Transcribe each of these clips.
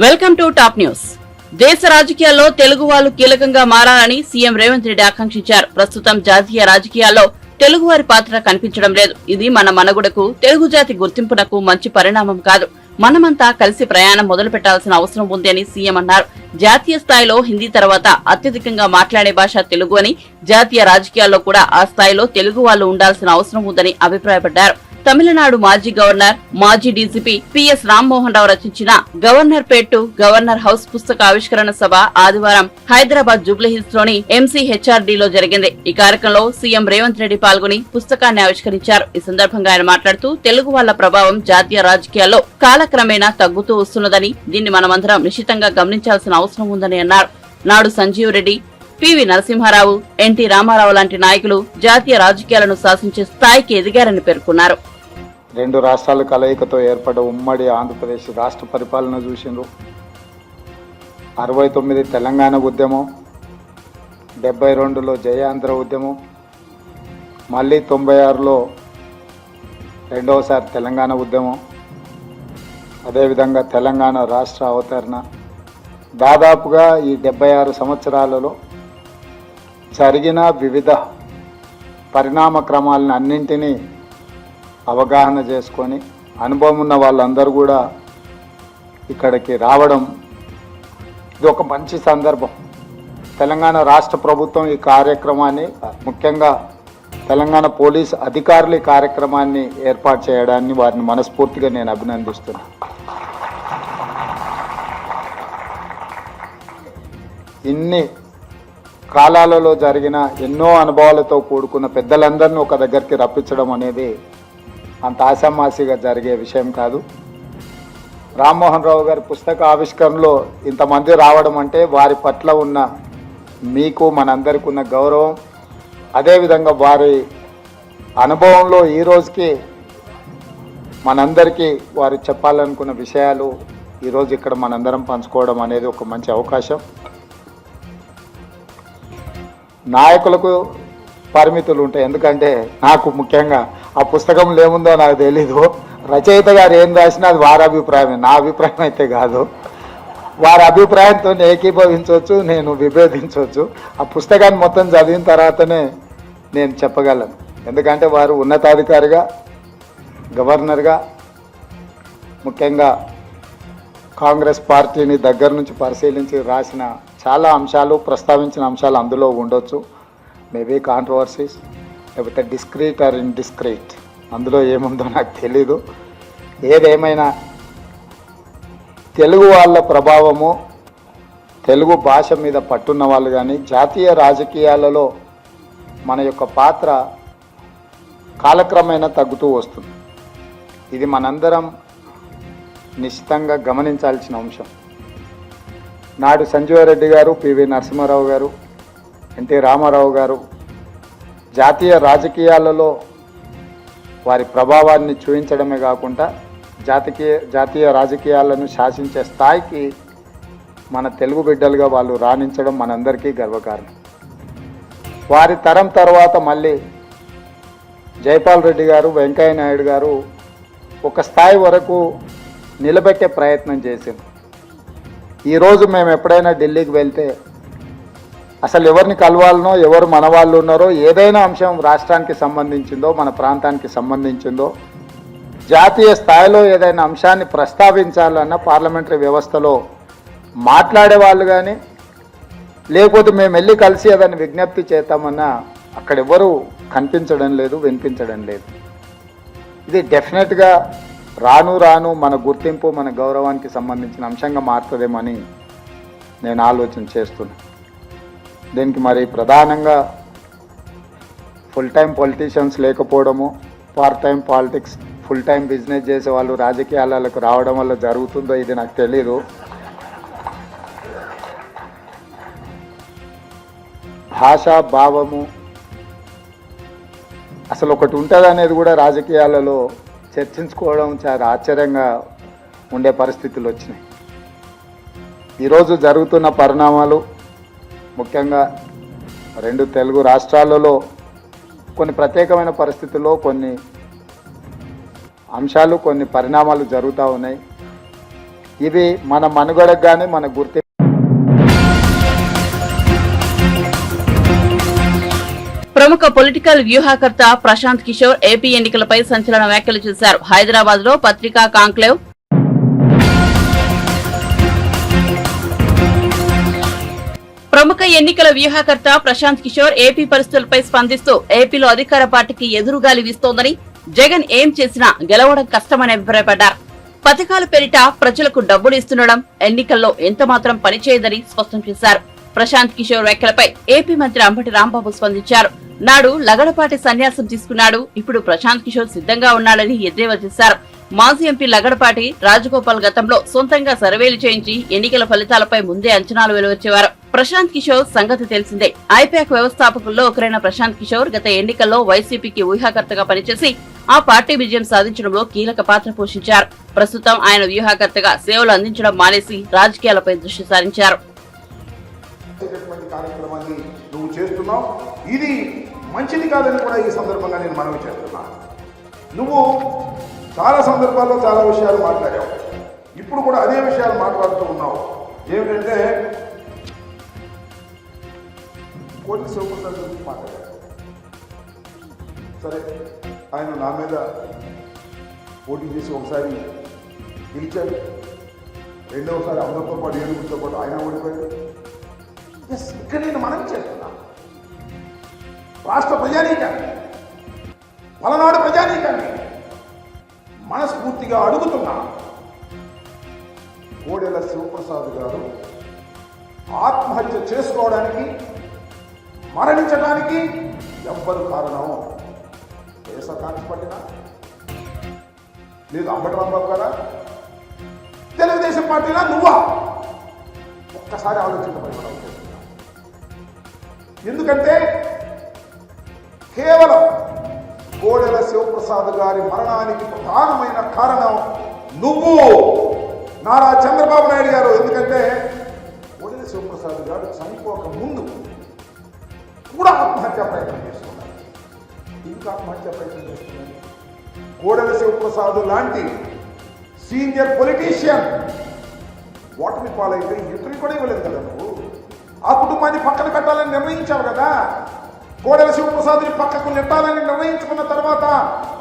Welcome to top news. దేశ రాజకీయాల్లో తెలుగు వాళ్ళు కీలకంగా మారాలని సీఎం రేవంత్ రెడ్డి ఆకాంక్షించారు. ప్రస్తుతం జాతీయ రాజకీయాల్లో తెలుగువారి పాత్ర కనిపించడం లేదు. ఇది మన మనుగడకు, తెలుగు జాతి గుర్తింపునకు మంచి పరిణామం కాదు. మనమంతా కలిసి ప్రయాణం మొదలు పెట్టాల్సిన అవసరం ఉంది అని సీఎం అన్నారు. జాతీయ స్థాయిలో హిందీ తర్వాత అత్యధికంగా మాట్లాడే భాష తెలుగు అని, జాతీయ రాజకీయాల్లో కూడా ఆ స్థాయిలో తెలుగు వాళ్ళు ఉండాల్సిన అవసరం ఉందని అభిప్రాయపడ్డారు. తమిళనాడు మాజీ గవర్నర్, మాజీ డీజీపీ పిఎస్ రామ్మోహన్ రావు రచించిన governor Pet to governor house పుస్తక ఆవిష్కరణ సభ ఆదివారం హైదరాబాద్ జూబ్లీహిల్స్ లోని ఎంసీహెచ్ఆర్డీలో జరిగింది. ఈ కార్యక్రమంలో సీఎం రేవంత్ రెడ్డి పాల్గొని పుస్తకాన్ని ఆవిష్కరించారు. ఈ సందర్భంగా ఆయన మాట్లాడుతూ తెలుగు వాళ్ల ప్రభావం జాతీయ రాజకీయాల్లో కాలక్రమేణా తగ్గుతూ వస్తున్నదని, దీన్ని మనమందరం నిశితంగా గమనించాల్సిన అవసరం ఉందని అన్నారు. నాడు సంజీవ్ రెడ్డి, పివి నరసింహారావు, ఎన్టీ రామారావు లాంటి నాయకులు జాతీయ రాజకీయాలను శాసించే స్థాయికి ఎదిగారని పేర్కొన్నారు. రెండు రాష్ట్రాల కలయికతో ఏర్పడ్డ ఉమ్మడి ఆంధ్రప్రదేశ్ రాష్ట్ర పరిపాలన చూసిండ్రు. 69 తెలంగాణ ఉద్యమం, 72లో జయాంధ్ర ఉద్యమం, మళ్ళీ 96లో రెండవసారి తెలంగాణ ఉద్యమం, అదేవిధంగా తెలంగాణ రాష్ట్ర అవతరణ. దాదాపుగా ఈ 76 సంవత్సరాలలో జరిగిన వివిధ పరిణామ క్రమాలను అన్నింటినీ అవగాహన చేసుకొని అనుభవం ఉన్న వాళ్ళందరూ కూడా ఇక్కడికి రావడం ఇది ఒక మంచి సందర్భం. తెలంగాణ రాష్ట్ర ప్రభుత్వం ఈ కార్యక్రమాన్ని, ముఖ్యంగా తెలంగాణ పోలీస్ అధికారులు ఈ కార్యక్రమాన్ని ఏర్పాటు చేయడాన్ని వారిని మనస్ఫూర్తిగా నేను అభినందిస్తున్నాను. ఇన్ని కాలాలలో జరిగిన ఎన్నో అనుభవాలతో కూడుకున్న పెద్దలందరినీ ఒక దగ్గరికి రప్పించడం అనేది అంత ఆశామాసిగా జరిగే విషయం కాదు. రామ్మోహన్ రావు గారి పుస్తక ఆవిష్కరణలో ఇంతమంది రావడం అంటే వారి పట్ల ఉన్న మీకు మనందరికీ ఉన్న గౌరవం, అదేవిధంగా వారి అనుభవంలో ఈ రోజుకి మనందరికీ వారు చెప్పాలనుకున్న విషయాలు ఈరోజు ఇక్కడ మనందరం పంచుకోవడం అనేది ఒక మంచి అవకాశం. నాయకులకు పరిమితులు ఉంటాయి, ఎందుకంటే నాకు ముఖ్యంగా ఆ పుస్తకంలో ఏముందో నాకు తెలీదు. రచయిత గారు ఏం రాసినా అది వారి అభిప్రాయమే, నా అభిప్రాయం అయితే కాదు. వారి అభిప్రాయంతో ఏకీభవించవచ్చు, నేను విభేదించవచ్చు. ఆ పుస్తకాన్ని మొత్తం చదివిన తర్వాతనే నేను చెప్పగలను. ఎందుకంటే వారు ఉన్నతాధికారిగా, గవర్నర్గా, ముఖ్యంగా కాంగ్రెస్ పార్టీని దగ్గర నుంచి పరిశీలించి రాసిన చాలా అంశాలు, ప్రస్తావించిన అంశాలు అందులో ఉండొచ్చు. మేబీ కాంట్రవర్సీస్, లేకపోతే డిస్క్రీట్ ఆర్ ఇండిస్క్రీట్, అందులో ఏముందో నాకు తెలీదు. ఏదేమైనా తెలుగు వాళ్ళ ప్రభావము, తెలుగు భాష మీద పట్టున్న వాళ్ళు కానీ జాతీయ రాజకీయాలలో మన యొక్క పాత్ర కాలక్రమేణా తగ్గుతూ వస్తుంది. ఇది మనందరం నిశ్చితంగా గమనించాల్సిన అంశం. నాడు సంజీవ్ రెడ్డి గారు, పివి నరసింహారావు గారు, ఎన్టీ రామారావు గారు జాతీయ రాజకీయాలలో వారి ప్రభావాన్ని చూపించడమే కాకుండా జాతీయ రాజకీయాలను శాసించే స్థాయికి మన తెలుగు బిడ్డలుగా వాళ్ళు రాణించడం మనందరికీ గర్వకారణం. వారి తరం తర్వాత మళ్ళీ జైపాల్ రెడ్డి గారు, వెంకయ్య నాయుడు గారు ఒక స్థాయి వరకు నిలబెట్టే ప్రయత్నం చేసింది. ఈరోజు మేము ఎప్పుడైనా ఢిల్లీకి వెళ్తే అసలు ఎవరిని కలవాలనో, ఎవరు మన వాళ్ళు ఉన్నారో, ఏదైనా అంశం రాష్ట్రానికి సంబంధించిందో, మన ప్రాంతానికి సంబంధించిందో, జాతీయ స్థాయిలో ఏదైనా అంశాన్ని ప్రస్తావించాలన్న పార్లమెంటరీ వ్యవస్థలో మాట్లాడే వాళ్ళు కానీ, లేకపోతే మేము వెళ్ళి కలిసి ఏదైనా విజ్ఞప్తి చేద్దామన్నా అక్కడ ఎవరు కనిపించడం లేదు, వినిపించడం లేదు. ఇది డెఫినెట్గా రాను రాను మన గుర్తింపు, మన గౌరవానికి సంబంధించిన అంశంగా మారుతుందేమని నేను ఆలోచన చేస్తున్నాను. దీనికి మరి ప్రధానంగా ఫుల్ టైం పొలిటీషియన్స్ లేకపోవడము, part time politics, full time business చేసే వాళ్ళు రాజకీయాలకు రావడం వల్ల జరుగుతుందో ఇది నాకు తెలీదు. భాషా భావము అసలు ఒకటి ఉంటుంది అనేది కూడా రాజకీయాలలో చర్చించుకోవడం చాలా ఆశ్చర్యంగా ఉండే పరిస్థితులు వచ్చినాయి. ఈరోజు జరుగుతున్న పరిణామాలు, ముఖ్యంగా రెండు తెలుగు రాష్ట్రాలలో కొన్ని ప్రత్యేకమైన పరిస్థితుల్లో కొన్ని అంశాలు, కొన్ని పరిణామాలు జరుగుతూ ఉన్నాయి. ఇవి మన మనుగడకు కానీ మన గుర్తి. ప్రముఖ పొలిటికల్ వ్యూహకర్త ప్రశాంత్ కిషోర్ ఏపీ ఎన్నికలపై సంచలన వ్యాఖ్యలు చేశారు. హైదరాబాద్ లో పత్రికా కాంక్లేవ్ ప్రముఖ ఎన్నికల వ్యూహకర్త ప్రశాంత్ కిషోర్ ఏపీ పరిస్థితులపై స్పందిస్తూ ఏపీలో అధికార పార్టీకి ఎదురుగాలి వీస్తోందని, జగన్ ఏం చేసినా గెలవడం కష్టమని అభిప్రాయపడ్డారు. పథకాల పేరిట ప్రజలకు డబ్బులు ఇస్తుండడం ఎన్నికల్లో ఎంతమాత్రం పనిచేయదని స్పష్టం చేశారు. ప్రశాంత్ కిషోర్ వ్యాఖ్యలపై ఏపీ మంత్రి అంబటి రాంబాబు స్పందించారు. నాడు లగడపాటి సన్యాసం తీసుకున్నాడు, ఇప్పుడు ప్రశాంత్ కిషోర్ సిద్ధంగా ఉన్నాడని ఎద్దేవా చేశారు. మాజీ ఎంపీ లగడపాటి రాజగోపాల్ గతంలో సొంతంగా సర్వేలు చేయించి ఎన్నికల ఫలితాలపై ముందే అంచనాలు వెలువచ్చేవారు. ప్రశాంత్ కిషోర్ సంగతి తెలిసిందే. ఐపాక్ వ్యవస్థాపకుల్లో ఒకరైన ప్రశాంత్ కిషోర్ గత ఎన్నికల్లో వైసీపీకి వ్యూహకర్తగా పనిచేసి ఆ పార్టీ విజయం సాధించడంలో కీలక పాత్ర పోషించారు. ప్రస్తుతం ఆయన వ్యూహకర్తగా సేవలు అందించడం మానేసి రాజకీయాలపై దృష్టి సారించారు. కార్యక్రమాన్ని నువ్వు చేస్తున్నావు, ఇది మంచిది కాదని కూడా ఈ సందర్భంగా నేను మనవి చేస్తున్నాను. నువ్వు చాలా సందర్భాల్లో చాలా విషయాలు మాట్లాడావు, ఇప్పుడు కూడా అదే విషయాలు మాట్లాడుతూ ఉన్నావు. ఏమిటంటే కోటి శివప్రసాద్ గురించి మాట్లాడారు. సరే, ఆయన నా మీద పోటీ చేసి ఒకసారి గెలిచాడు, రెండవసారి అందరితో పాటు ఏడుగురితో పాటు ఆయన ఓడిపోయాడు. ఎస్, ఇక్కడ నేను మనం చేస్తున్నా రాష్ట్ర ప్రజానీకాన్ని, పలనాడు ప్రజానీకాన్ని మనస్ఫూర్తిగా అడుగుతున్నా, కోడెల శివప్రసాద్ గారు ఆత్మహత్య చేసుకోవడానికి, మరణించడానికి ఎవ్వరు కారణం? వైఎస్ఆర్ కాంగ్రెస్ పార్టీనా, లేదు అంబటి రాంబాబు గారా, తెలుగుదేశం పార్టీనా, నువ్వా? ఒక్కసారి ఆలోచించబడి. ఎందుకంటే కేవలం కోడెల శివప్రసాద్ గారి మరణానికి ప్రధానమైన కారణం నువ్వు, నారా చంద్రబాబు నాయుడు గారు. ఎందుకంటే కోడెల శివప్రసాద్ గారు చనిపోక ముందు కూడా ఆత్మహత్యా ప్రయత్నం చేస్తున్నారు. ఎందుకు ఆత్మహత్యా ప్రయత్నం చేస్తున్నారు? కోడెల శివప్రసాద్ లాంటి సీనియర్ పొలిటీషియన్ ఓటమి పాలైతే ఇతరులు కూడా ఇవ్వలేదు కదా నువ్వు. ఆ కుటుంబాన్ని పక్కన పెట్టాలని నిర్ణయించావు కదా. కోడెల శివప్రసాద్ని పక్కకు నెట్టాలని నిర్ణయించుకున్న తర్వాత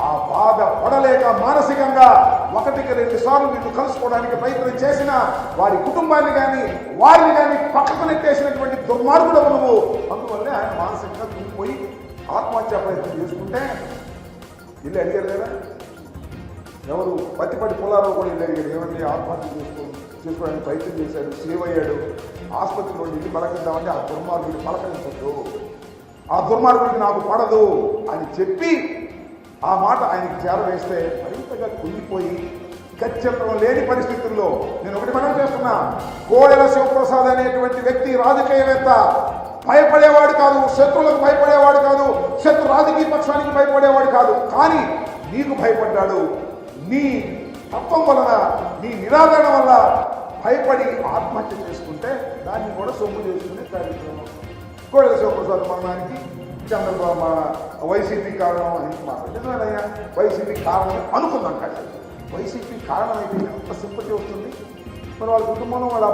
ఆ బాధ పడలేక మానసికంగా 1-2 సార్లు వీళ్ళు కలుసుకోవడానికి ప్రయత్నం చేసిన వారి కుటుంబాన్ని కానీ వారిని కానీ పక్కకు నెట్టేసినటువంటి దుర్మార్గుడు నువ్వు. అందువల్లే ఆయన మానసికంగా కుంగిపోయి ఆత్మహత్యా ప్రయత్నం చేసుకుంటే ఇల్లు అడిగారు కదా. ఎవరు పత్తిపట్టి పుల్లారావు కూడా ఇల్లు అడిగారు, ఏమంటే ఆత్మహత్య చేసుకోవడానికి ప్రయత్నం చేశాడు, సేవ్ అయ్యాడు, ఆసుపత్రిలో ఇల్లు పలకిద్దామంటే ఆ దుర్మార్గుడిని పలకరించద్దు, ఆ దుర్మార్గుడికి నాకు పడదు అని చెప్పి ఆ మాట ఆయనకి చేరవేస్తే మరింతగా కుంగిపోయి గత్యంతరం లేని పరిస్థితుల్లో నేను ఒకటి మనం చేస్తున్నా, కోడెల శివప్రసాద్ అనేటువంటి వ్యక్తి రాజకీయవేత్త, భయపడేవాడు కాదు, శత్రువులకు భయపడేవాడు కాదు, శత్రు రాజకీయ పక్షానికి భయపడేవాడు కాదు. కానీ నీకు భయపడ్డాడు. నీ తత్వం వలన, నీ నిరాదరణ వల్ల భయపడి ఆత్మహత్య చేసుకుంటే దాన్ని కూడా సొమ్ము చేసుకునే కార్యక్రమం. కోడెల శివప్రసాద్ మరణానికి చంద్రబాబు వైసీపీ కారణం అని మాట్లాడుతున్నాడయ్యా. వైసీపీ కారణం అనుకుందాం కదా. వైసీపీ కారణం అయితే ఎంత సింపతి వస్తుంది. మరి వాళ్ళ కుటుంబంలో వాళ్ళ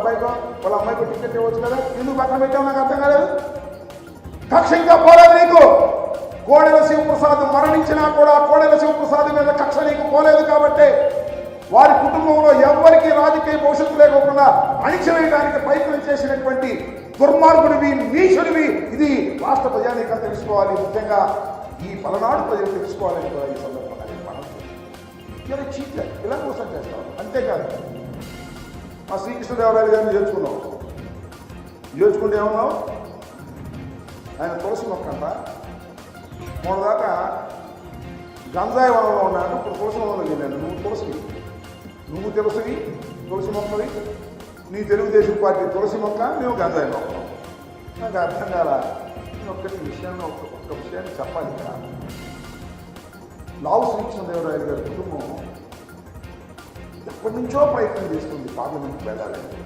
అమ్మాయికో టికెట్ ఇవ్వచ్చు కదా. ఎందుకు పక్కన పెట్టావు నాకు అర్థం కాలేదు. కక్ష ఇంకా పోలేదు నీకు. కోడెల శివప్రసాద్ మరణించినా కూడా కోడెల శివప్రసాద్ మీద కక్ష నీకు పోలేదు కాబట్టి వారి కుటుంబంలో ఎవరికి రాజకీయ భవిష్యత్తు లేకుండా అణిచివేయడానికి ప్రయత్నం చేసినటువంటి దుర్మార్గుడివి, నీచుడివి. ఇది రాష్ట్ర ప్రజానీకం తెలుసుకోవాలి, ముఖ్యంగా ఈ పలనాడు ప్రజలు తెలుసుకోవాలని కూడా ఈ సందర్భంగా ఇలా చీట్లే ఇలా మోసం చేస్తాం. అంతేకాదు, మా శ్రీకృష్ణదేవరాయలు గారిని చేర్చుకుంటే ఏమన్నావు? ఆయన తులసి మొక్క అంట. మొన్నదాకా గంజాయి వనంలో ఉన్నాడు, ఇప్పుడు తులసి వనంలోకి వెళ్ళాను. నువ్వు తులసి మొక్కవి, నీ తెలుగుదేశం పార్టీ తులసి మొక్క, మేము గంజాయి మొక్క. నాకు అర్థం కాల. నేను ఒక్క విషయాన్ని చెప్పాలి ఇక్కడ. లావు శ్రీకృష్ణదేవరాయలు గారి కుటుంబం ఎప్పటి నుంచో ప్రయత్నం చేస్తుంది పార్లమెంట్కి వెళ్ళాలని.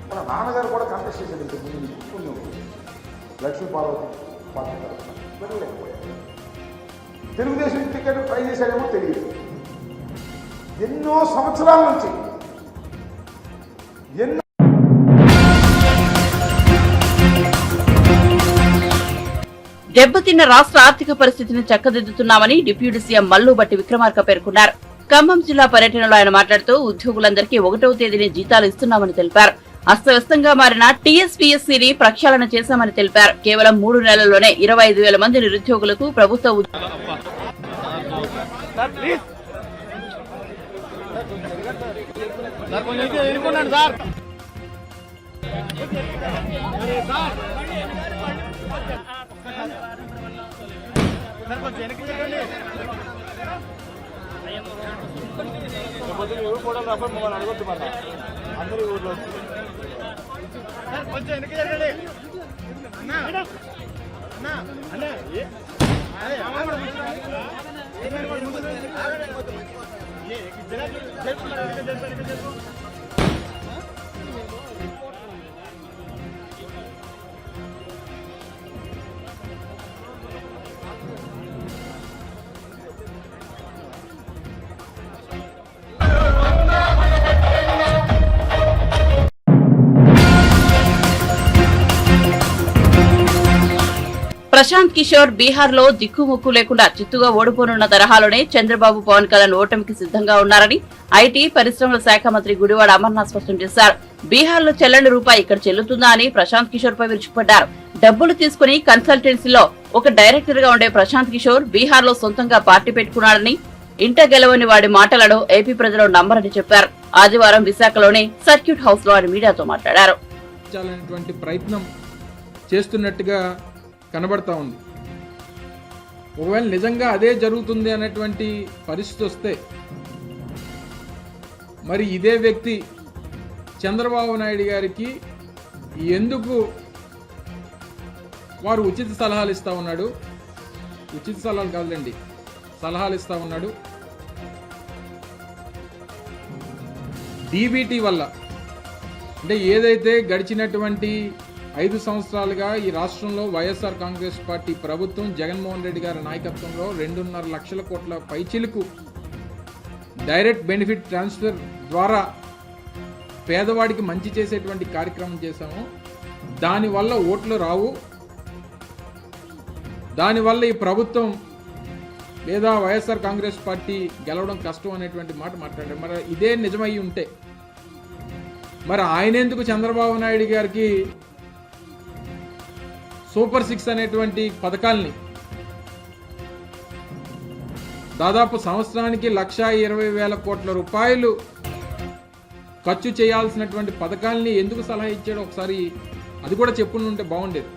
మన నాన్నగారు కూడా కంటెస్ట్ చేశాడు. ఇంతకుముందు లక్ష్మీ పార్వతి పార్టీ వెళ్ళలేకపోయాడు. తెలుగుదేశం టికెట్ ట్రై చేశాడేమో తెలియదు. ఎన్నో సంవత్సరాల నుంచి ఎన్నో దెబ్బతిన్న రాష్ట్ర ఆర్థిక పరిస్థితిని చక్కదిద్దుతున్నామని డిప్యూటీ సీఎం మల్లుబట్టి విక్రమార్క పేర్కొన్నారు. ఖమ్మం జిల్లా పర్యటనలో ఆయన మాట్లాడుతూ ఉద్యోగులందరికీ 1వ తేదీని జీతాలు ఇస్తున్నామని తెలిపారు. అస్తవ్యస్తంగా మారిన టీఎస్పీఎస్సీని ప్రక్షాళన చేశామని తెలిపారు. కేవలం 3 నెలల్లోనే 25,000 మంది నిరుద్యోగులకు ప్రభుత్వ ప్రశాంత్ కిషోర్ బీహార్ లో దిక్కుముక్కు లేకుండా చిత్తుగా ఓడిపోనున్న తరహాలోనే చంద్రబాబు పవన్ కళ్యాణ్ ఓటమికి సిద్ధంగా ఉన్నారని ఐటీ పరిశ్రమల శాఖ మంత్రి గుడివాడ అమర్నాథ్ స్పష్టం చేశారు. బీహార్ లో చెల్లని రూపాయి ఇక్కడ చెల్లుతుందా అని ప్రశాంత్ కిషోర్ పై విరుచుకుపడ్డారు. డబ్బులు తీసుకుని కన్సల్టెన్సీలో ఒక డైరెక్టర్ గా ఉండే ప్రశాంత్ కిషోర్ బీహార్ లో సొంతంగా పార్టీ పెట్టుకున్నాడని, ఇంట గెలవని వాడి మాటలను ఏపీ ప్రజలు నమ్మరని చెప్పారు. ఆదివారం విశాఖలోని సర్క్యూట్ హౌస్ లో ఆయన మీడియాతో మాట్లాడారు. ప్రయత్నం చేస్తున్నట్టుగా కనబడతా ఉంది. ఒకవేళ నిజంగా అదే జరుగుతుంది అనేటువంటి పరిస్థితి వస్తే మరి ఇదే వ్యక్తి చంద్రబాబు నాయుడు గారికి ఎందుకు వారు ఉచిత సలహాలు ఇస్తా ఉన్నాడు, ఉచిత సలహాలు కాదులేండి, సలహాలు ఇస్తా ఉన్నాడు. డీబీటీ వల్ల అంటే ఏదైతే గడిచినటువంటి 5 సంవత్సరాలుగా ఈ రాష్ట్రంలో వైఎస్ఆర్ కాంగ్రెస్ పార్టీ ప్రభుత్వం జగన్మోహన్ రెడ్డి గారి నాయకత్వంలో 2.5 లక్షల కోట్ల పైచిలకు డైరెక్ట్ బెనిఫిట్ ట్రాన్స్ఫర్ ద్వారా పేదవాడికి మంచి చేసేటువంటి కార్యక్రమం చేశాము. దానివల్ల ఓట్లు రావు, దానివల్ల ఈ ప్రభుత్వం లేదా వైఎస్ఆర్ కాంగ్రెస్ పార్టీ గెలవడం కష్టం అనేటువంటి మాట మాట్లాడారు. మరి ఇదే నిజమై ఉంటే మరి ఆయన ఎందుకు చంద్రబాబు నాయుడు గారికి సూపర్ 6 అనేటువంటి పథకాల్ని దాదాపు సంవత్సరానికి 1,20,000 కోట్ల రూపాయలు ఖర్చు చేయాల్సినటువంటి పథకాల్ని ఎందుకు సలహా ఇచ్చాడో ఒకసారి అది కూడా చెప్పుకుంటే బాగుండేది.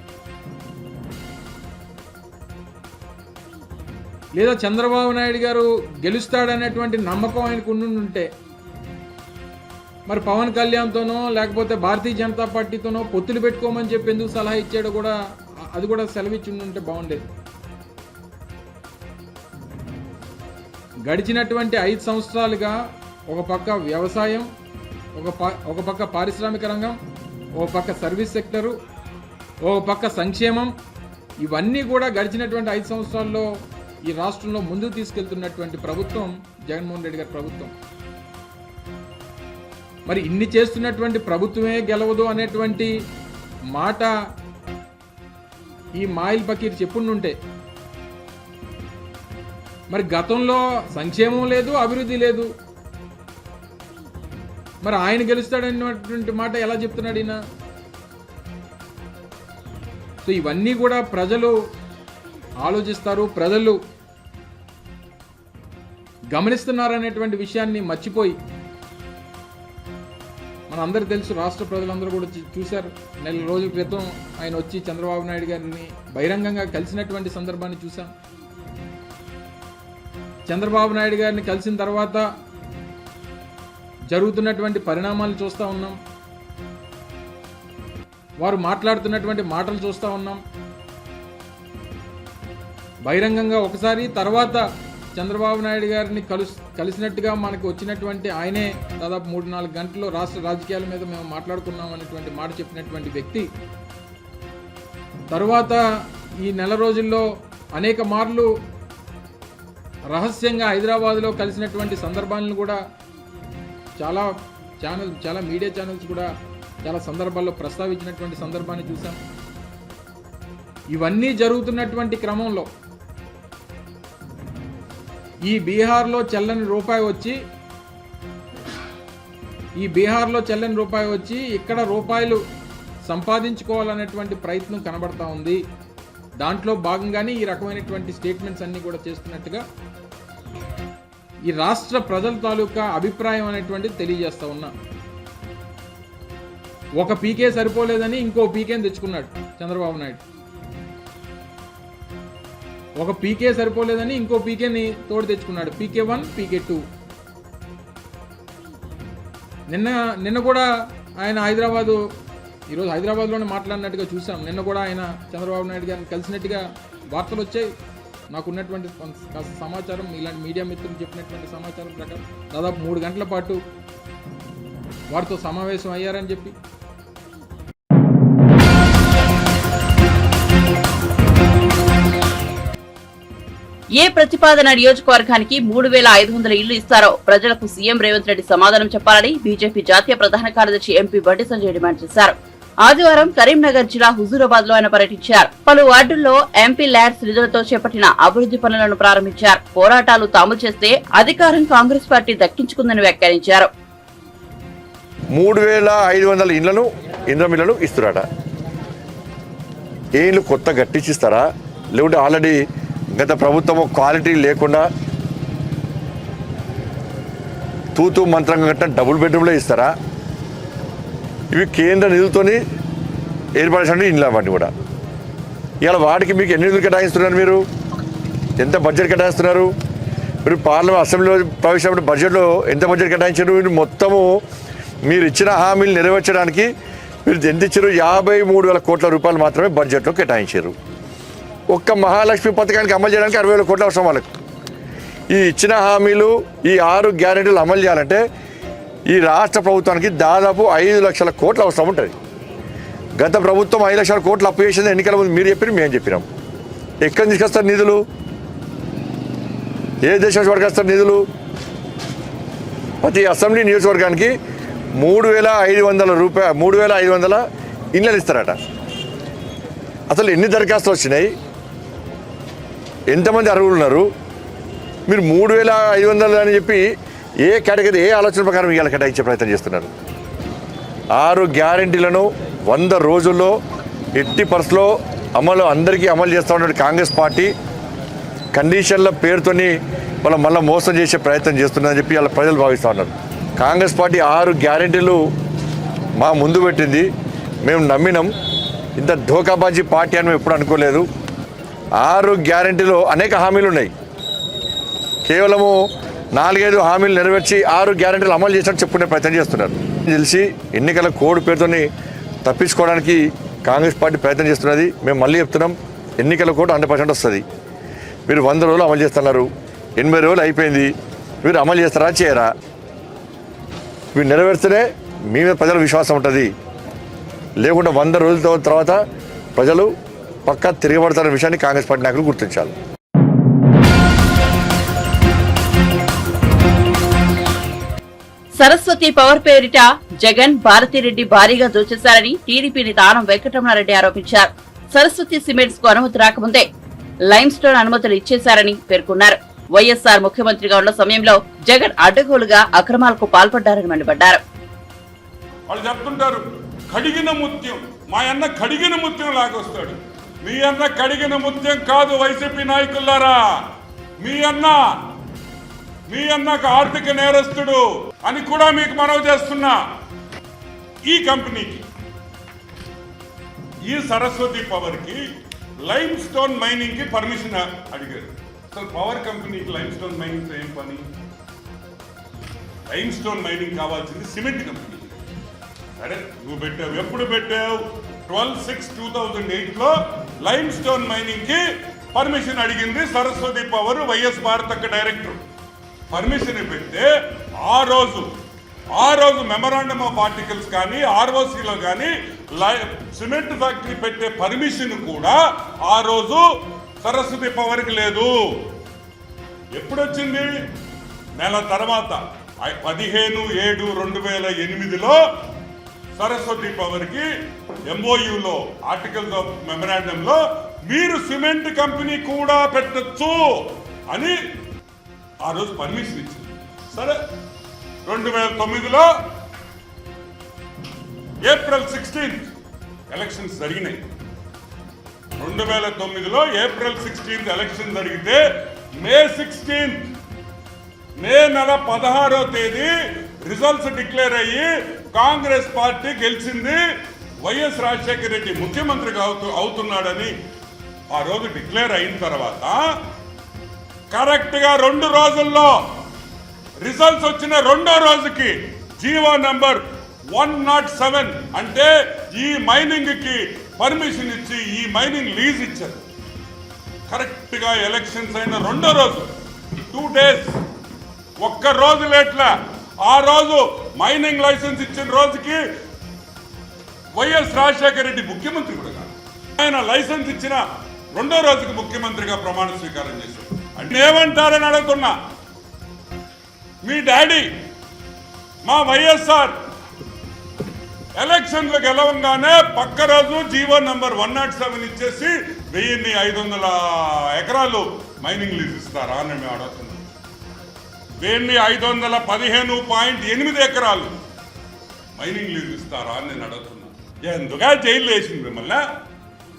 లేదా చంద్రబాబు నాయుడు గారు గెలుస్తాడనేటువంటి నమ్మకం ఆయనకు ఉండుంటే మరి పవన్ కళ్యాణ్తోనో లేకపోతే భారతీయ జనతా పార్టీతోనో పొత్తులు పెట్టుకోమని చెప్పి ఎందుకు సలహా ఇచ్చాడో కూడా అది కూడా సెలవిచ్చి ఉంటే బాగుండేది. గడిచినటువంటి 5 సంవత్సరాలుగా ఒక పక్క వ్యవసాయం, ఒక పక్క పారిశ్రామిక రంగం, ఒక పక్క సర్వీస్ సెక్టరు, ఒక పక్క సంక్షేమం, ఇవన్నీ కూడా గడిచినటువంటి 5 సంవత్సరాల్లో ఈ రాష్ట్రంలో ముందుకు తీసుకెళ్తున్నటువంటి ప్రభుత్వం జగన్మోహన్ రెడ్డి గారి ప్రభుత్వం. మరి ఇన్ని చేస్తున్నటువంటి ప్రభుత్వమే గెలవదు అనేటువంటి మాట ఈ మాయిల్ పకీర్ చెప్పుండుంటే మరి గతంలో సంక్షేమం లేదు, అభివృద్ధి లేదు, మరి ఆయన గెలుస్తాడనేటువంటి మాట ఎలా చెప్తున్నాడు ఈయన? సో ఇవన్నీ కూడా ప్రజలు ఆలోచిస్తారు, ప్రజలు గమనిస్తున్నారనేటువంటి విషయాన్ని మర్చిపోయి, మనందరూ తెలుసు, రాష్ట్ర ప్రజలందరూ కూడా చూశారు. నెల రోజుల క్రితం ఆయన వచ్చి చంద్రబాబు నాయుడు గారిని బహిరంగంగా కలిసినటువంటి సందర్భాన్ని చూసాం. చంద్రబాబు నాయుడు గారిని కలిసిన తర్వాత జరుగుతున్నటువంటి పరిణామాలు చూస్తూ ఉన్నాం, వారు మాట్లాడుతున్నటువంటి మాటలు చూస్తూ ఉన్నాం. బహిరంగంగా ఒకసారి, తర్వాత చంద్రబాబు నాయుడు గారిని కలిసినట్టుగా మనకు వచ్చినటువంటి ఆయనే దాదాపు 3-4 గంటల్లో రాష్ట్ర రాజకీయాల మీద మేము మాట్లాడుకున్నాం అనేటువంటి మాట చెప్పినటువంటి వ్యక్తి తరువాత ఈ నెల రోజుల్లో అనేక మార్లు రహస్యంగా హైదరాబాద్లో కలిసినటువంటి సందర్భాలను కూడా చాలా మీడియా ఛానల్స్ కూడా చాలా సందర్భాల్లో ప్రస్తావించినటువంటి సందర్భాన్ని చూసాం. ఇవన్నీ జరుగుతున్నటువంటి క్రమంలో ఈ బీహార్లో చెల్లని రూపాయి వచ్చి ఇక్కడ రూపాయలు సంపాదించుకోవాలనేటువంటి ప్రయత్నం కనబడతా ఉంది. దాంట్లో భాగంగానే ఈ రకమైనటువంటి స్టేట్మెంట్స్ అన్ని కూడా చేస్తున్నట్టుగా ఈ రాష్ట్ర ప్రజల తాలూకా అభిప్రాయం అనేటువంటిది తెలియజేస్తా ఉన్నా. ఒక పీకే సరిపోలేదని ఇంకో పీకేని తెచ్చుకున్నాడు చంద్రబాబు నాయుడు. ఒక పీకే సరిపోలేదని ఇంకో పీకేని తోడు తెచ్చుకున్నాడు. పీకే 1, పీకే 2. నిన్న కూడా ఆయన ఈరోజు హైదరాబాద్లోనే మాట్లాడినట్టుగా చూసాం. నిన్న కూడా ఆయన చంద్రబాబు నాయుడు గారిని కలిసినట్టుగా వార్తలు వచ్చాయి. నాకున్నటువంటి సమాచారం, ఇలాంటి మీడియా మిత్రులు చెప్పినటువంటి సమాచారం ప్రకారం దాదాపు 3 గంటల పాటు వారితో సమావేశం అయ్యారని చెప్పి. ఏ ప్రతిపాదన నియోజకవర్గానికి 3,500 ఇళ్లు ఇస్తారో ప్రజలకు సీఎం రేవంత్ రెడ్డి సమాధానం చెప్పాలని బీజేపీ జాతీయ ప్రధాన కార్యదర్శి ఎంపీ బండి సంజయ్ డిమాండ్ చేశారు. ఆదివారం కరీంనగర్ జిల్లా హుజూరాబాద్ లో ఆయన పర్యటించారు. పలు వార్డుల్లో ఎంపీ ల్యాడ్స్ నిధులతో చేపట్టిన అభివృద్ధి పనులను ప్రారంభించారు. పోరాటాలు తాము చేస్తే అధికారం కాంగ్రెస్ పార్టీ దక్కించుకుందని వ్యాఖ్యానించారు. 3,500 ఇళ్లను ఇంద్రమిళ్లను ఇస్తున్నారట. ఏ ఇల్లు కొత్త గట్టించిస్తారా, లేకుంటే ఆల్రెడీ గత ప్రభుత్వం క్వాలిటీ లేకుండా తూతూ మంత్రంగా కట్టిన డబుల్ బెడ్రూమ్లో ఇస్తారా? ఇవి కేంద్ర నిధులతోని ఏర్పడినటువంటి ఇండ్లు అవ్వండి కూడా. ఇవాళ వాటికి మీకు ఎన్ని నిధులు కేటాయిస్తున్నారు? మీరు ఎంత బడ్జెట్ కేటాయిస్తున్నారు? మీరు పార్లమెంట్ అసెంబ్లీలో ప్రవేశించిన బడ్జెట్లో ఎంత బడ్జెట్ కేటాయించారు? మీరు మొత్తము మీరు ఇచ్చిన హామీలు నెరవేర్చడానికి మీరు ఎంత ఇచ్చారు? 53,000 కోట్ల రూపాయలు మాత్రమే బడ్జెట్లో కేటాయించారు. ఒక్క మహాలక్ష్మి పథకానికి అమలు చేయడానికి 60,000 కోట్ల అవసరం వాళ్ళకి. ఈ ఇచ్చిన హామీలు, ఈ 6 గ్యారెంటీలు అమలు చేయాలంటే ఈ రాష్ట్ర ప్రభుత్వానికి దాదాపు 5 లక్షల కోట్ల అవసరం ఉంటుంది. గత ప్రభుత్వం 5 లక్షల కోట్లు అప్పు చేసింది ఎన్నికల ముందు. మీరు చెప్పిన మేము చెప్పినాం. ఎక్కడి నుంచి తీసుకొస్తారు నిధులు? ఏ దేశం పట్టుకొస్తారు నిధులు? ప్రతి అసెంబ్లీ నియోజకవర్గానికి 3,500 ఇళ్ళని ఇస్తారట. అసలు ఎన్ని దరఖాస్తులు వచ్చినాయి? ఎంతమంది అర్హులు ఉన్నారు? మీరు 3,500 అని చెప్పి ఏ కేటగిరీ, ఏ ఆలోచన ప్రకారం ఇవాళ కేటాయించే ప్రయత్నం చేస్తున్నారు? 6 గ్యారెంటీలను 100 రోజుల్లో ఎట్టి పరిస్థితుల్లో అందరికీ అమలు చేస్తూ ఉన్నటువంటి కాంగ్రెస్ పార్టీ కండిషన్ల పేరుతోని మళ్ళీ మోసం చేసే ప్రయత్నం చేస్తుందని చెప్పి వాళ్ళ ప్రజలు భావిస్తూ ఉన్నారు. కాంగ్రెస్ పార్టీ 6 గ్యారెంటీలు మా ముందు పెట్టింది. మేము నమ్మినాం. ఇంత ధోకాబాజీ పార్టీ అని మేము ఎప్పుడు అనుకోలేదు. 6 గ్యారెంటీలో అనేక హామీలు ఉన్నాయి. కేవలము 4-5 హామీలు నెరవేర్చి 6 గ్యారెంటీలు అమలు చేసినట్టు చెప్పుకునే ప్రయత్నం చేస్తున్నారు. తెలిసి ఎన్నికల కోడ్ పేరుతోని తప్పించుకోవడానికి కాంగ్రెస్ పార్టీ ప్రయత్నం చేస్తున్నది. మేము మళ్ళీ చెప్తున్నాం, ఎన్నికల కోడ్ 100% వస్తుంది. మీరు 100 రోజులు అమలు చేస్తున్నారు. 80 రోజులు అయిపోయింది. మీరు అమలు చేస్తారా, చేయరా? మీరు నెరవేర్స్తేనే మీ మీద ప్రజల విశ్వాసం ఉంటుంది. లేకుండా 100 రోజుల తర్వాత ప్రజలు పక్కా తిరగబడతారనే విషయాన్ని కాంగ్రెస్ పార్టీ నాయకులు గుర్తించాలి. సరస్వతి పవర్ పేరిట జగన్, భారతిరెడ్డి భారీగా దోచేశారని టీడీపీ నేత ఆనం వెంకటరమణారెడ్డి ఆరోపించారు. సరస్వతి సిమెంట్స్ కు అనుమతి రాకముందే లైమ్ స్టోన్ అనుమతులు ఇచ్చేశారని పేర్కొన్నారు. వైఎస్ఆర్ ముఖ్యమంత్రిగా ఉన్న సమయంలో జగన్ అడ్డగోలుగా అక్రమాలకు పాల్పడ్డారని మండిపడ్డారు. వాళ్ళు చెప్తుంటారు కడిగిన ముత్యం, మా అన్న కడిగిన ముత్యం లాగొస్తాడు. మీ అన్న కడిగిన ముత్యం కాదు వైసీపీ నాయకులారా. మీ అన్నకు ఆర్థిక నేరస్తుడు అని కూడా మీకు మనవి చేస్తున్నా. ఈ కంపెనీకి, ఈ సరస్వతి పవర్ కి లైమ్ స్టోన్ మైనింగ్ కి పర్మిషన్ అడిగారు. అసలు పవర్ కంపెనీకి లైమ్ స్టోన్ మైనింగ్ ఏం పని? లైమ్ స్టోన్ మైనింగ్ కావాల్సింది సిమెంట్ కంపెనీ. సరే, నువ్వు పెట్టావు. ఎప్పుడు పెట్టావు? 12/6/2008లో లైమ్ స్టోన్ మైనింగ్ కి పర్మిషన్ అడిగింది సరస్వతి పవర్. వైఎస్ భారతక్క డైరెక్టర్ పర్మిషన్ పెడితే ఆ రోజు మెమరాండమ్ ఆఫ్ ఆర్టికల్స్ కానీ ఆర్ఓసీలో కానీ సిమెంట్ ఫ్యాక్టరీ పెట్టే పర్మిషన్ కూడా ఆ రోజు సరస్వతి పవర్కి లేదు. ఎప్పుడు వచ్చింది? నెల తర్వాత 15/7/2008లో సరస్వతి పవర్కి MOUలో ఆర్టికల్స్ ఆఫ్ మెమరాండంలో మీరు సిమెంట్ కంపెనీ కూడా పెట్టచ్చు అని ఆ రోజు పర్మిషన్ ఇచ్చింది. సరే 2009లో ఏప్రిల్ 16 ఎలక్షన్స్ జరిగినాయి. 2009లో ఏప్రిల్ 16 ఎలక్షన్ జరిగితే మే 16 మే నెల 16వ తేదీ రిజల్ట్స్ డిక్లేర్ అయ్యి కాంగ్రెస్ పార్టీ గెలిచింది, వైఎస్ రాజశేఖర రెడ్డి ముఖ్యమంత్రిగా అవుతున్నాడని ఆ రోజు డిక్లేర్ అయిన తర్వాత కరెక్ట్ గా 2 రోజుల్లో రిజల్ట్స్ వచ్చిన 2వ రోజుకి జీవో నంబర్ 107 అంటే ఈ మైనింగ్ కి పర్మిషన్ ఇచ్చి ఈ మైనింగ్ లీజ్ ఇచ్చారు. కరెక్ట్ గా ఎలక్షన్స్ అయిన 2వ రోజు 2 డేస్, ఒక్క రోజు లేట్లా ఆ రోజు మైనింగ్ లైసెన్స్ ఇచ్చిన రోజుకి వైఎస్ రాజశేఖర రెడ్డి ముఖ్యమంత్రి కూడా కాదు, ఆయన లైసెన్స్ ఇచ్చిన 2వ రోజుకి ముఖ్యమంత్రిగా ప్రమాణ స్వీకారం చేశారు. అంటే ఏమంటారని అడుగుతున్నా, మీ డాడీ మా వైఎస్ఆర్ ఎలక్షన్లు గెలవంగానే పక్క రోజు జీవో నంబర్ 107 ఇచ్చేసి 1500 ఎకరాలు మైనింగ్ లీజ్ ఇస్తారా అని మేము అడుగుతున్నాం. 515.8 ఎకరాలు మైనింగ్ లీజ్ ఇస్తారా అని నేను అడుగుతున్నా. ఎందుగా జైలు వేసింది మిమ్మల్ని?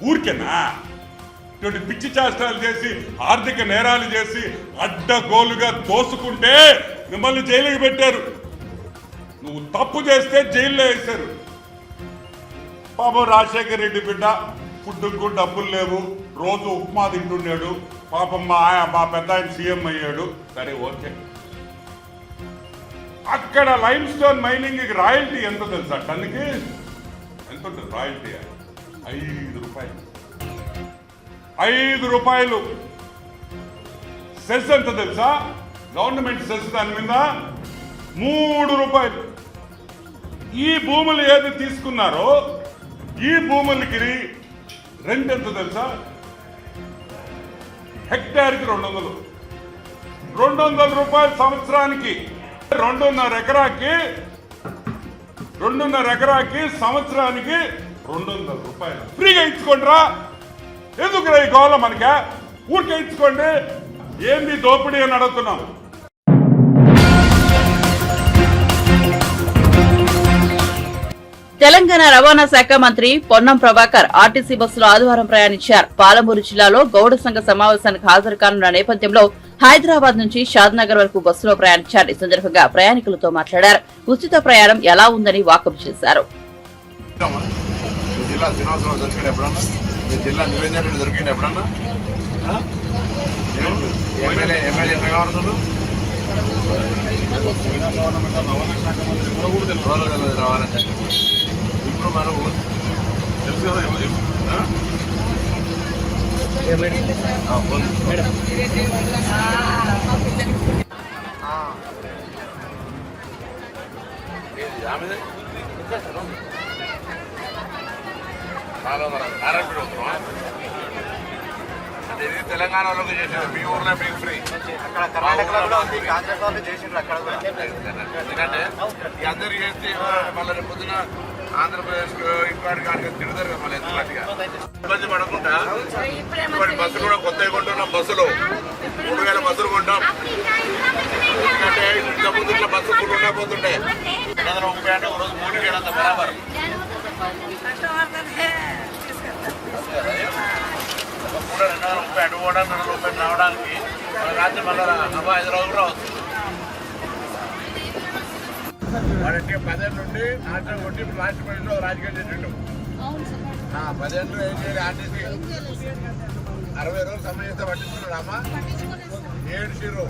ఊరికేనా ఇటువంటి పిచ్చి చేష్టాలు చేసి ఆర్థిక నేరాలు చేసి అడ్డగోలుగా దోసుకుంటే మిమ్మల్ని జైలుకి పెట్టారు. నువ్వు తప్పు చేస్తే జైల్లో వేశారు. పాపం రాజశేఖర రెడ్డి బిడ్డ ఫుడ్కు డబ్బులు లేవు, రోజు ఉప్మా తింటున్నాడు. పాపం మా పెద్ద ఆయన సీఎం అయ్యాడు. సరే ఓకే, అక్కడ లైమ్ స్టోన్ మైనింగ్ రాయల్టీ ఎంత తెలుసా? టన్నుకి ఎంత ఉంటుంది రాయల్టీ? 5 రూపాయలు. 5 రూపాయలు. సెస్ ఎంత తెలుసా? గవర్నమెంట్ సెస్ దాని మీద 3 రూపాయలు. ఈ భూములు ఏది తీసుకున్నారో ఈ భూములకి రెంట్ ఎంత తెలుసా? హెక్టార్కి 200 రూపాయలు సంవత్సరానికి. 2.5 ఎకరాకి సంవత్సరానికి 200 రూపాయలు ఫ్రీగా ఇచ్చుకోండిరా. ఎందుకు ఈ గోళ మనక? ఊరికే ఇచ్చుకోండి. ఏంది దోపిడీ అని అడుగుతున్నాం. తెలంగాణ రవాణా శాఖ మంత్రి పొన్నం ప్రభాకర్ ఆర్టీసీ బస్సులో ఆదివారం ప్రయాణించారు. పాలమూరు జిల్లాలో గౌడ సంఘ సమావేశానికి హాజరు కానున్న నేపథ్యంలో హైదరాబాద్ నుంచి షాద్నగర్ వరకు బస్సులో ప్రయాణించారు. ఈ సందర్భంగా ప్రయాణికులతో మాట్లాడారు. ఉచిత ప్రయాణం ఎలా ఉందని వాకబు చేశారు. ఇప్పుడు మనం తెలుసు కదా ఇది తెలంగాణ వాళ్ళకి చేసారు. మీ ఊర్లో మీకు ఫ్రీ, అక్కడ కర్ణాటకలో కాంగ్రెస్ వాళ్ళు చేసిండ్రు. అక్కడ కూడా ఎందుకంటే అందరూ చేస్తే మళ్ళీ రేపు పొద్దున ఆంధ్రప్రదేశ్ ఇంపాడు కానీ తిరుగుతారు కదా. మళ్ళీ ఎందుకంటే ఇబ్బంది పడకుండా ఇప్పటి బస్సులు కూడా కొత్తగా కొంటున్నాం. బస్సులు 3000 బస్సులు కొంటాం. ఎందుకంటే ఇంత ముందు ఇట్లా బస్సు కూడా ఉండకపోతుండే 230 అంటే ఒక రోజు 3 అంత బరాబర్. కూడా 230 అటు కూడా 230 రావడానికి రాత్రి మళ్ళీ 5 రోజులు రావచ్చు. వాడంటే 10 ఏళ్ళ నుండి నాటకం కొట్టి ఇప్పుడు లాస్ట్ పనిలో రాజకీయం చేసిండు. 10 ఏళ్ళు ఏం చేయాలి? ఆర్టీసీ 60 రోజులు సమయం పట్టించుకున్నాడు. అమ్మ ఏడ్చిర్రు,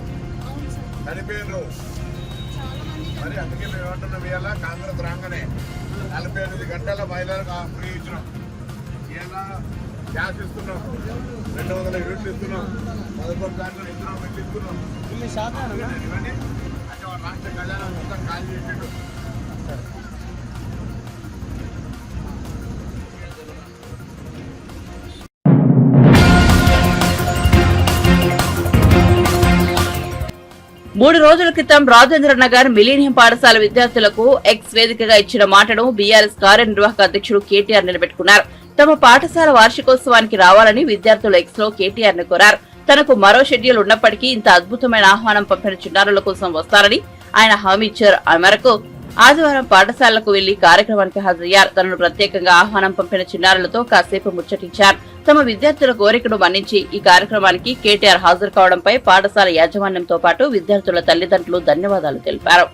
చనిపోయినరు. మరి అందుకే మేము ఏమంటున్నాం, ఇవాళ కాంగ్రెస్ రాగానే 48 గంటల మహిళలకు ఫ్రీ ఇచ్చినాం. ఇలా గ్యాస్ ఇస్తున్నాం, 200 యూనిట్లు ఇస్తున్నాం, 11 దాంట్లో ఇస్తున్నాం, పెట్టి ఇస్తున్నాం. ఇవన్నీ అంటే వాళ్ళ రాష్ట్ర ఖజానా మొత్తం ఖాళీ చేసిండు. 3 రోజుల క్రితం రాజేంద్ర నగర్ మిలీనియం పాఠశాల విద్యార్థులకు ఎక్స్ వేదికగా ఇచ్చిన మాటను బీఆర్ఎస్ కార్యనిర్వాహక అధ్యక్షుడు కేటీఆర్ నిలబెట్టుకున్నారు. తమ పాఠశాల వార్షికోత్సవానికి రావాలని విద్యార్థులు ఎక్స్ లో కేటీఆర్ ను కోరారు. తనకు మరో షెడ్యూల్ ఉన్నప్పటికీ ఇంత అద్భుతమైన ఆహ్వానం పంపిన చిన్నారుల కోసం వస్తారని ఆయన హామీ ఇచ్చారు. ఆ మేరకు ఆదివారం పాఠశాలకు వెళ్లి కార్యక్రమానికి హాజరయ్యారు. తనను ప్రత్యేకంగా ఆహ్వానం పంపిన చిన్నారులతో కాసేపు ముచ్చటించారు. తమ విద్యార్థుల కోరికను మన్నించి ఈ కార్యక్రమానికి కేటీఆర్ హాజరు కావడంపై పాఠశాల యాజమాన్యంతో పాటు విద్యార్థుల తల్లిదండ్రులు ధన్యవాదాలు తెలిపారు.